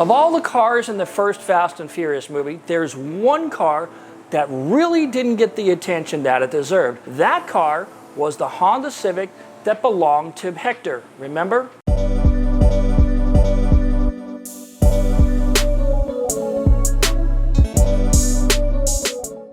Of all the cars in the first Fast and Furious movie, there's one car that really didn't get the attention that it deserved. That car was the Honda Civic that belonged to Hector, remember?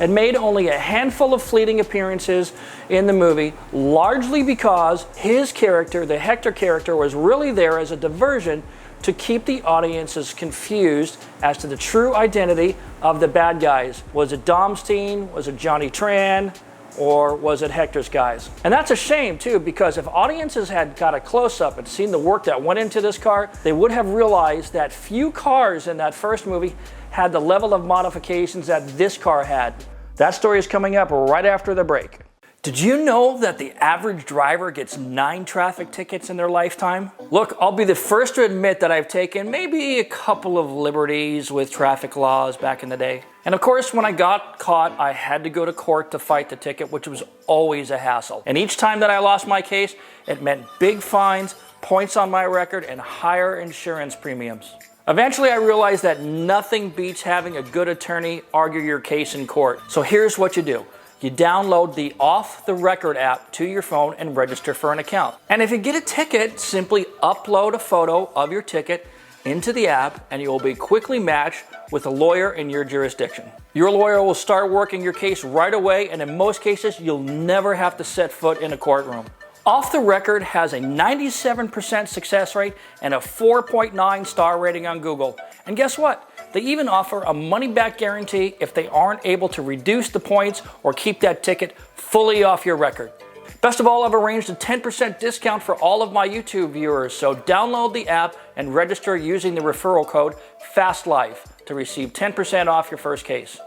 It made only a handful of fleeting appearances in the movie, largely because his character, the Hector character, was really there as a diversion to keep the audiences confused as to the true identity of the bad guys. Was it Domstein? Was it Johnny Tran? Or was it Hector's guys? And that's a shame too, because if audiences had got a close-up and seen the work that went into this car, they would have realized that few cars in that first movie had the level of modifications that this car had. That story is coming up right after the break. Did you know that the average driver gets 9 traffic tickets in their lifetime? Look, I'll be the first to admit that I've taken maybe a couple of liberties with traffic laws back in the day. And of course, when I got caught, I had to go to court to fight the ticket, which was always a hassle. And each time that I lost my case, it meant big fines, points on my record, and higher insurance premiums. Eventually, I realized that nothing beats having a good attorney argue your case in court. So here's what you do. You download the Off the Record app to your phone and register for an account. And if you get a ticket, simply upload a photo of your ticket into the app and you will be quickly matched with a lawyer in your jurisdiction. Your lawyer will start working your case right away, and in most cases, you'll never have to set foot in a courtroom. Off the Record has a 97% success rate and a 4.9 star rating on Google. And guess what? They even offer a money-back guarantee if they aren't able to reduce the points or keep that ticket fully off your record. Best of all, I've arranged a 10% discount for all of my YouTube viewers, so download the app and register using the referral code FASTLIFE to receive 10% off your first case.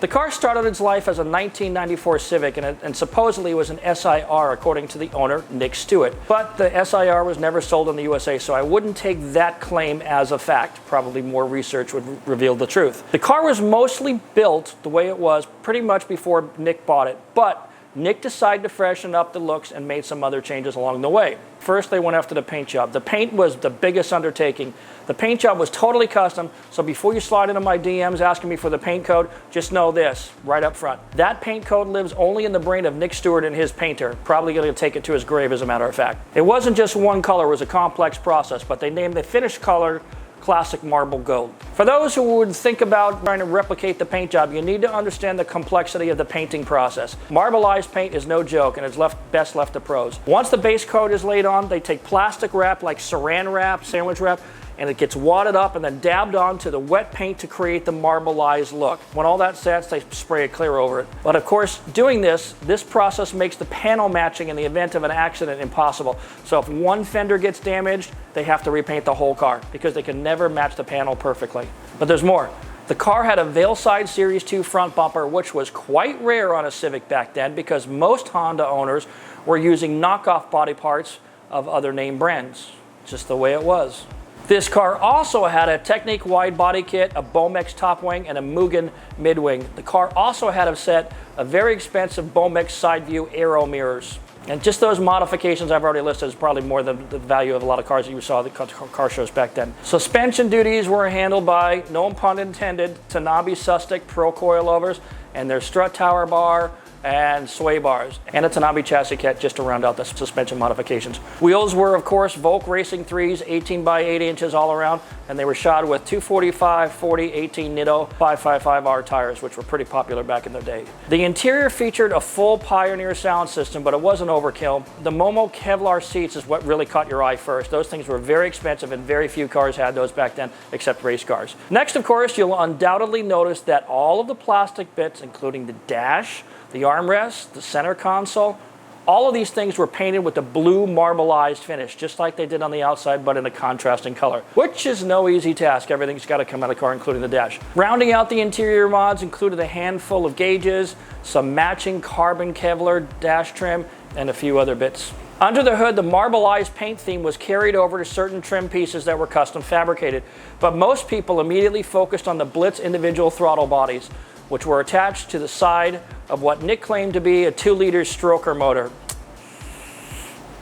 The car started its life as a 1994 Civic and supposedly was an SIR according to the owner, Nick Stewart. But the SIR was never sold in the USA, so I wouldn't take that claim as a fact. Probably more research would reveal the truth. The car was mostly built the way it was pretty much before Nick bought it, but Nick decided to freshen up the looks and made some other changes along the way. First, they went after the paint job. The paint was the biggest undertaking. The paint job was totally custom, so before you slide into my DMs asking me for the paint code, just know this right up front. That paint code lives only in the brain of Nick Stewart and his painter, probably going to take it to his grave as a matter of fact. It wasn't just one color, it was a complex process, but they named the finished color Classic Marble Gold. For those who would think about trying to replicate the paint job, you need to understand the complexity of the painting process. Marbleized paint is no joke, and it's best left to pros. Once the base coat is laid on, they take plastic wrap like saran wrap, sandwich wrap, and it gets wadded up and then dabbed onto the wet paint to create the marbleized look. When all that sets, they spray it clear over it. But of course, doing this process makes the panel matching in the event of an accident impossible. So if one fender gets damaged, they have to repaint the whole car because they can never match the panel perfectly. But there's more. The car had a Veilside Series 2 front bumper, which was quite rare on a Civic back then because most Honda owners were using knockoff body parts of other name brands. Just the way it was. This car also had a Technique wide body kit, a Bomex top wing, and a Mugen mid wing. The car also had a set of very expensive Bomex side view aero mirrors. And just those modifications I've already listed is probably more than the value of a lot of cars that you saw at the car shows back then. Suspension duties were handled by, no pun intended, Tanabe Sustic Pro coilovers and their strut tower bar and sway bars, and a Tanabe chassis kit just to round out the suspension modifications. Wheels were, of course, Volk Racing 3s, 18 by 8 inches all around, and they were shod with 245, 40, 18 Nitto 555R tires, which were pretty popular back in the day. The interior featured a full Pioneer sound system, but it wasn't overkill. The Momo Kevlar seats is what really caught your eye first. Those things were very expensive, and very few cars had those back then, except race cars. Next, of course, you'll undoubtedly notice that all of the plastic bits, including the dash, the armrest, the center console, all of these things were painted with a blue marbleized finish, just like they did on the outside, but in a contrasting color, which is no easy task. Everything's got to come out of the car, including the dash. Rounding out the interior mods included a handful of gauges, some matching carbon Kevlar dash trim, and a few other bits. Under the hood, the marbleized paint theme was carried over to certain trim pieces that were custom fabricated, but most people immediately focused on the Blitz individual throttle bodies, which were attached to the side of what Nick claimed to be a 2-liter stroker motor.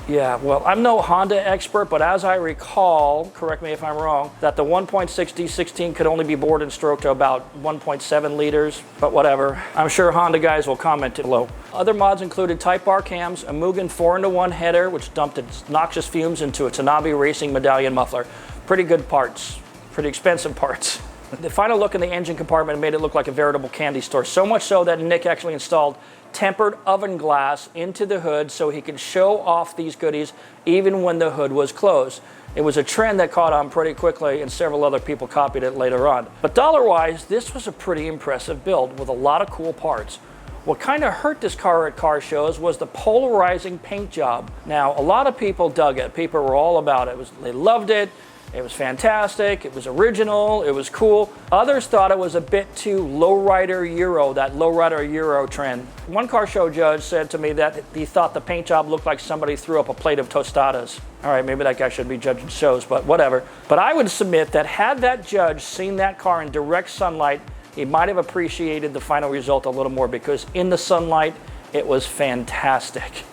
Yeah, well, I'm no Honda expert, but as I recall, correct me if I'm wrong, that the 1.6 D16 could only be bored and stroked to about 1.7 liters, but whatever. I'm sure Honda guys will comment below. Other mods included Type R cams, a Mugen 4-in-1 header, which dumped its noxious fumes into a Tanabe Racing medallion muffler. Pretty good parts, pretty expensive parts. The final look in the engine compartment made it look like a veritable candy store, so much so that Nick actually installed tempered oven glass into the hood so he could show off these goodies even when the hood was closed. It was a trend that caught on pretty quickly, and several other people copied it later on. But dollar-wise, this was a pretty impressive build with a lot of cool parts. What kind of hurt this car at car shows was the polarizing paint job. Now, a lot of people dug it. People were all about it. They loved it. It was fantastic, it was original, it was cool. Others thought it was a bit too lowrider Euro, that lowrider Euro trend. One car show judge said to me that he thought the paint job looked like somebody threw up a plate of tostadas. All right, maybe that guy should be judging shows, but whatever. But I would submit that had that judge seen that car in direct sunlight, he might have appreciated the final result a little more, because in the sunlight, it was fantastic.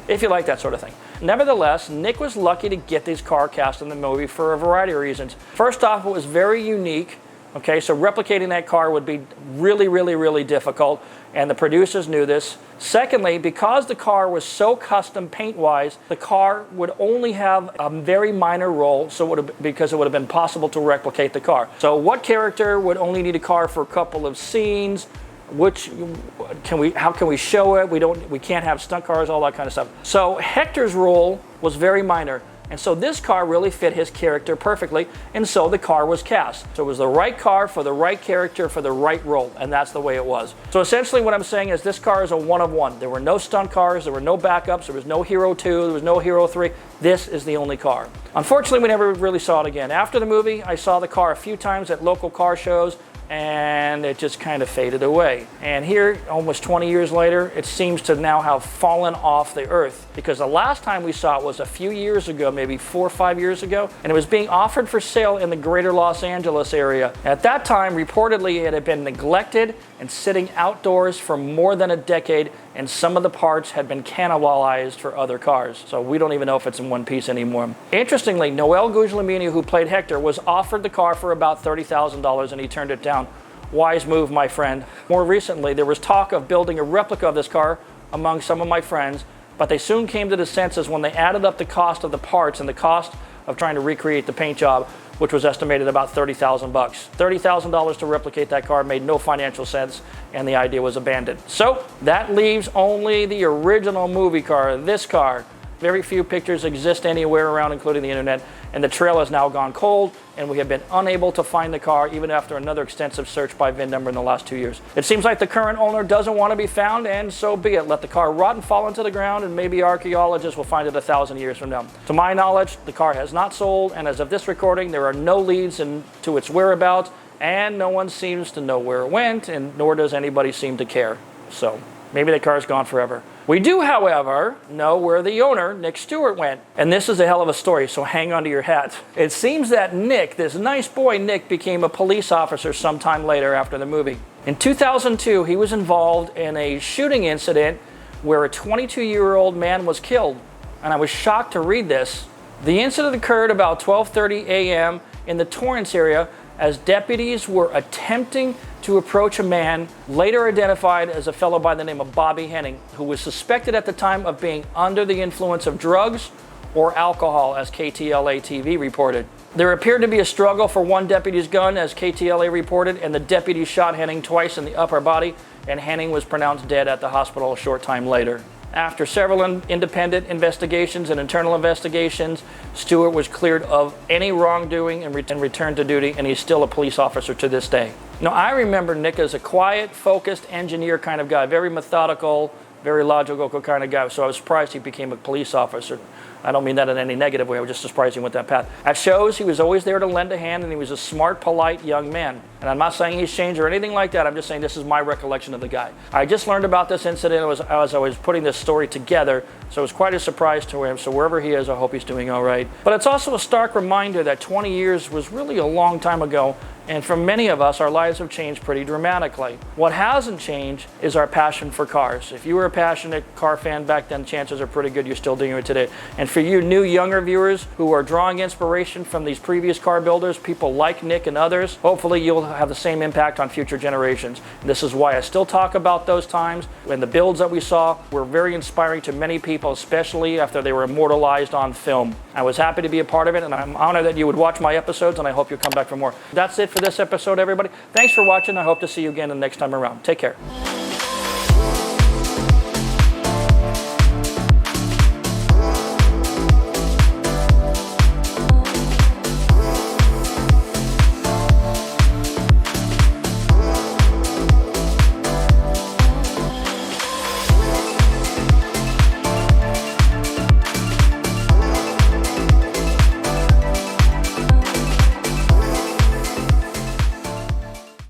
If you like that sort of thing. Nevertheless, Nick was lucky to get this car cast in the movie for a variety of reasons. First off, it was very unique. Okay, so replicating that car would be really, really, really difficult, and the producers knew this. Secondly, because the car was so custom paint-wise, the car would only have a very minor role, because it would have been possible to replicate the car. So what character would only need a car for a couple of scenes? How can we show it? We can't have stunt cars, all that kind of stuff. So Hector's role was very minor, and so this car really fit his character perfectly, and so the car was cast. So it was the right car for the right character for the right role, and that's the way it was. So essentially what I'm saying is this car is a one of one. There were no stunt cars, there were no backups, there was no Hero 2, there was no Hero 3. This is the only car. Unfortunately, we never really saw it again. After the movie, I saw the car a few times at local car shows, and it just kind of faded away. And here, almost 20 years later, it seems to now have fallen off the earth, because the last time we saw it was a few years ago, maybe 4 or 5 years ago, and it was being offered for sale in the greater Los Angeles area. At that time, reportedly, it had been neglected and sitting outdoors for more than a decade, and some of the parts had been cannibalized for other cars. So we don't even know if it's in one piece anymore. Interestingly, Noel Guglielmini, who played Hector, was offered the car for about $30,000, and he turned it down. Wise move, my friend. More recently, there was talk of building a replica of this car among some of my friends, but they soon came to the senses when they added up the cost of the parts and the cost of trying to recreate the paint job, which was estimated about $30,000. $30,000 to replicate that car made no financial sense, and the idea was abandoned. So that leaves only the original movie car, this car. Very few pictures exist anywhere around, including the internet, and the trail has now gone cold, and we have been unable to find the car even after another extensive search by VIN number in the last 2 years. It seems like the current owner doesn't want to be found, and so be it. Let the car rot and fall into the ground, and maybe archaeologists will find it 1,000 years from now. To my knowledge, the car has not sold, and as of this recording, there are no leads to its whereabouts, and no one seems to know where it went, and nor does anybody seem to care. So maybe the car's gone forever. We do, however, know where the owner, Nick Stewart, went. And this is a hell of a story, so hang on to your hat. It seems that Nick, this nice boy Nick, became a police officer sometime later after the movie. In 2002, he was involved in a shooting incident where a 22-year-old man was killed. And I was shocked to read this. The incident occurred about 12:30 a.m. in the Torrance area as deputies were attempting to approach a man later identified as a fellow by the name of Bobby Henning, who was suspected at the time of being under the influence of drugs or alcohol, as KTLA-TV reported. There appeared to be a struggle for one deputy's gun, as KTLA reported, and the deputy shot Henning twice in the upper body, and Henning was pronounced dead at the hospital a short time later. After several independent investigations and internal investigations, Stewart was cleared of any wrongdoing and returned to duty, and he's still a police officer to this day. Now, I remember Nick as a quiet, focused engineer kind of guy, very methodical, very logical kind of guy, so I was surprised he became a police officer. I don't mean that in any negative way, I was just surprised he went that path. At shows, he was always there to lend a hand, and he was a smart, polite young man. And I'm not saying he's changed or anything like that, I'm just saying this is my recollection of the guy. I just learned about this incident as I was putting this story together, so it was quite a surprise to him, so wherever he is, I hope he's doing all right. But it's also a stark reminder that 20 years was really a long time ago, And for many of us, our lives have changed pretty dramatically. What hasn't changed is our passion for cars. If you were a passionate car fan back then, chances are pretty good you're still doing it today. And for you new, younger viewers who are drawing inspiration from these previous car builders, people like Nick and others, hopefully you'll have the same impact on future generations. And this is why I still talk about those times. And the builds that we saw were very inspiring to many people, especially after they were immortalized on film. I was happy to be a part of it, and I'm honored that you would watch my episodes, and I hope you'll come back for more. That's it for this episode, everybody. Thanks for watching. I hope to see you again the next time around. Take care.